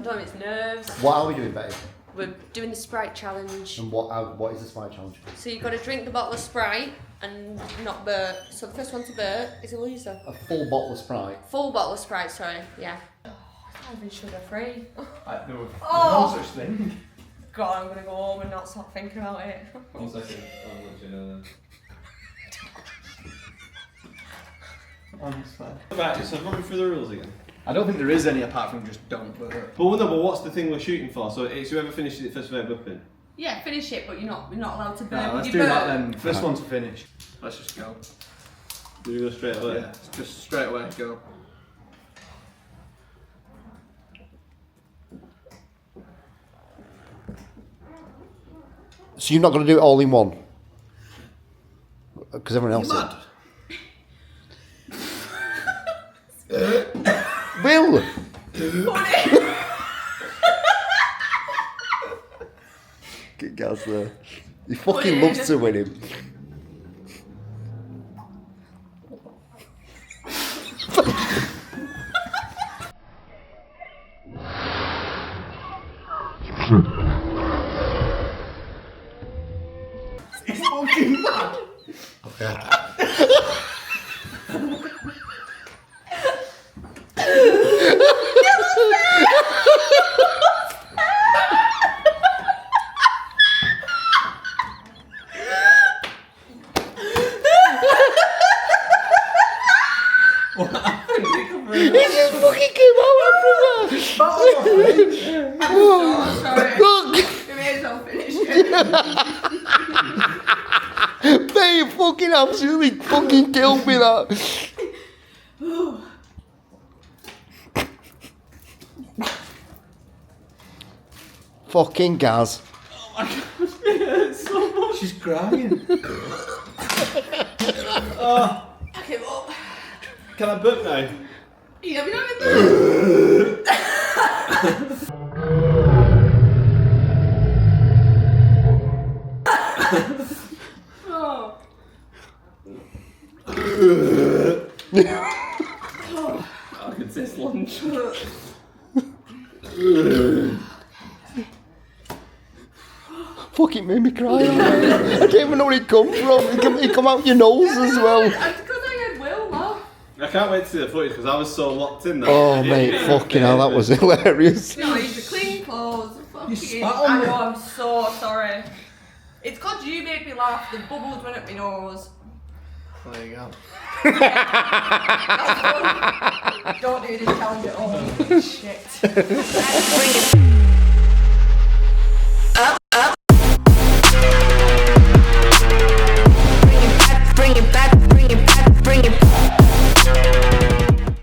don't know, it's nerves. What are we doing, Betty? We're doing the Sprite challenge. And what is the Sprite challenge? So you've got to drink the bottle of Sprite and not burp. So the first one to burp is a loser. A full bottle of Sprite? Full bottle of Sprite, sorry, yeah. Oh, it's not even sugar free. No such thing. God, I'm going to go home and not stop thinking about it. 1 second, I'll let you know then. Right, so run me through the rules again. I don't think there is any apart from just don't burp. But what's the thing we're shooting for? So it's whoever finishes it first without burping. Yeah, finish it, but you're not allowed to burp. No, let's You do burp. that then. First one to finish. Let's just go. Do you go straight away? Yeah, just straight away, go. So you're not going to do it all in one? Because everyone else Mad. Will! Get Gaz there. He fucking loves to win him. He's fucking mad. Okay. What happened? He just fucking came out after that! Oh, sorry. Look! We may as well finish it. Mate, you fucking absolutely fucking killed me that! Fucking Gaz. Oh my god, it hurts so much. She's crying. Oh, I give up. can I burp now? Yeah, we don't even Oh. I can taste lunch. Fucking made me cry. I don't even know where it come from. It come out your nose as well. Because I had Will laugh. I can't wait to see the footage because I was so locked in there. Oh mate, fucking hell, that was hilarious. No, he's a clean clothes. You spat I on me. know, I'm so sorry. It's because you made me laugh. The bubbles went up my nose. There you go. Don't do this challenge at all. Shit.